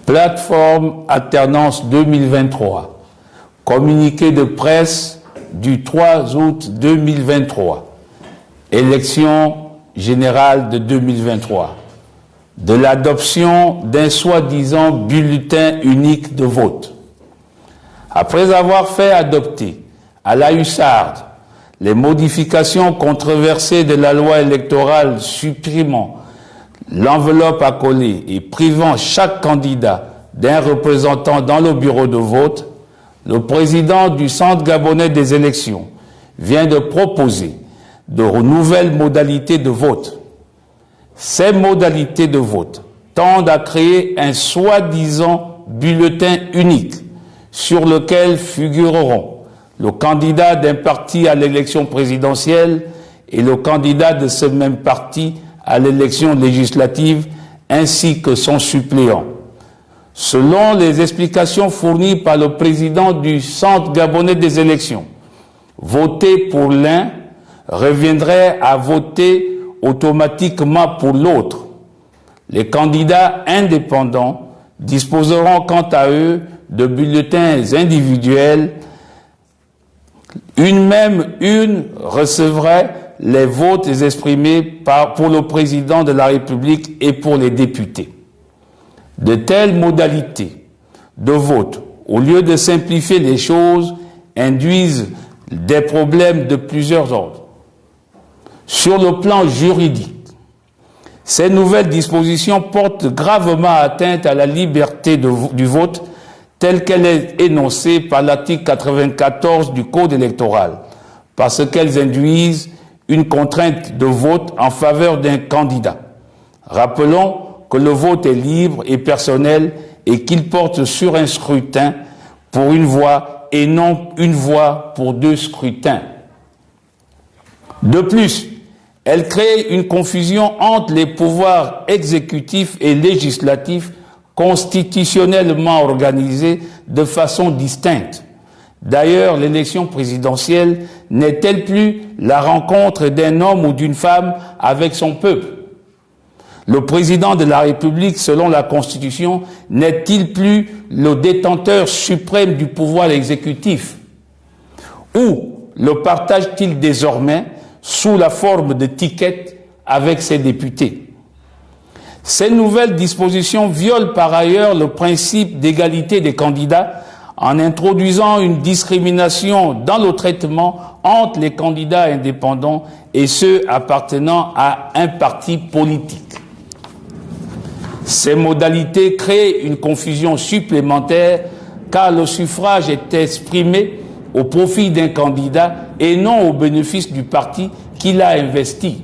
Plateforme Alternance 2023. Communiqué de presse du 3 août 2023. Élection générale de 2023. De l'adoption d'un soi-disant bulletin unique de vote. Après avoir fait adopter à la hussarde les modifications controversées de la loi électorale supprimant l'enveloppe à coller et privant chaque candidat d'un représentant dans le bureau de vote, le président du Centre gabonais des élections vient de proposer de nouvelles modalités de vote. Ces modalités de vote tendent à créer un soi-disant bulletin unique sur lequel figureront le candidat d'un parti à l'élection présidentielle et le candidat de ce même parti à l'élection législative, ainsi que son suppléant. Selon les explications fournies par le président du Centre gabonais des élections, voter pour l'un reviendrait à voter automatiquement pour l'autre. Les candidats indépendants disposeront quant à eux de bulletins individuels. Une recevrait les votes exprimés pour le président de la République et pour les députés. De telles modalités de vote, au lieu de simplifier les choses, induisent des problèmes de plusieurs ordres. Sur le plan juridique, ces nouvelles dispositions portent gravement atteinte à la liberté du vote telle qu'elle est énoncée par l'article 94 du Code électoral, parce qu'elles induisent une contrainte de vote en faveur d'un candidat. Rappelons que le vote est libre et personnel et qu'il porte sur un scrutin pour une voix et non une voix pour deux scrutins. De plus, elle crée une confusion entre les pouvoirs exécutifs et législatifs constitutionnellement organisés de façon distincte. D'ailleurs, l'élection présidentielle n'est-elle plus la rencontre d'un homme ou d'une femme avec son peuple? Le président de la République, selon la Constitution, n'est-il plus le détenteur suprême du pouvoir exécutif? Ou le partage-t-il désormais sous la forme de tickets avec ses députés? Ces nouvelles dispositions violent par ailleurs le principe d'égalité des candidats en introduisant une discrimination dans le traitement entre les candidats indépendants et ceux appartenant à un parti politique. Ces modalités créent une confusion supplémentaire car le suffrage est exprimé au profit d'un candidat et non au bénéfice du parti qui l'a investi.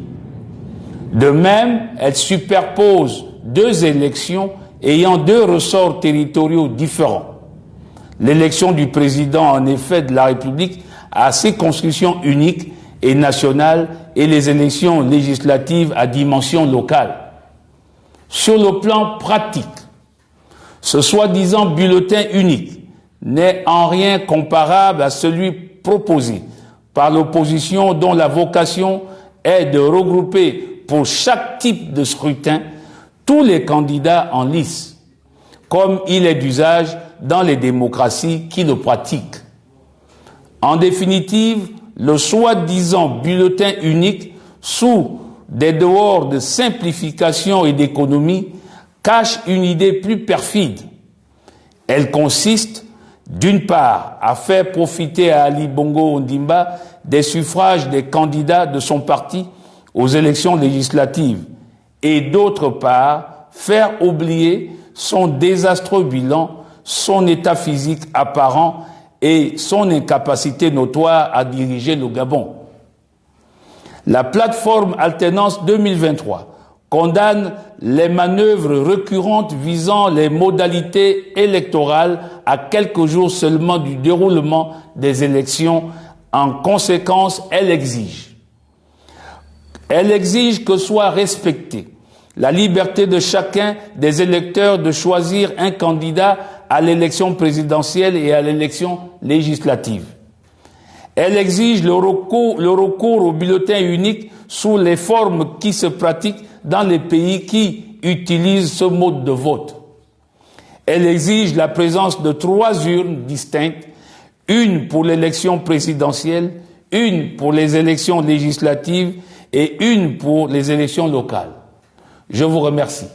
De même, elle superpose deux élections ayant deux ressorts territoriaux différents. L'élection du président, en effet, de la République a circonscription unique et nationale et les élections législatives à dimension locale. Sur le plan pratique, ce soi-disant bulletin unique n'est en rien comparable à celui proposé par l'opposition dont la vocation est de regrouper pour chaque type de scrutin tous les candidats en lice, comme il est d'usage dans les démocraties qui le pratiquent. En définitive, le soi-disant bulletin unique, sous des dehors de simplification et d'économie, cache une idée plus perfide. Elle consiste, d'une part, à faire profiter à Ali Bongo Ondimba des suffrages des candidats de son parti aux élections législatives et d'autre part, faire oublier son désastreux bilan, son état physique apparent et son incapacité notoire à diriger le Gabon. La plateforme Alternance 2023 condamne les manœuvres récurrentes visant les modalités électorales à quelques jours seulement du déroulement des élections. En conséquence, elle exige que soit respectée la liberté de chacun des électeurs de choisir un candidat à l'élection présidentielle et à l'élection législative. Elle exige le recours au bulletin unique sous les formes qui se pratiquent dans les pays qui utilisent ce mode de vote. Elle exige la présence de 3 urnes distinctes, une pour l'élection présidentielle, une pour les élections législatives et une pour les élections locales. Je vous remercie.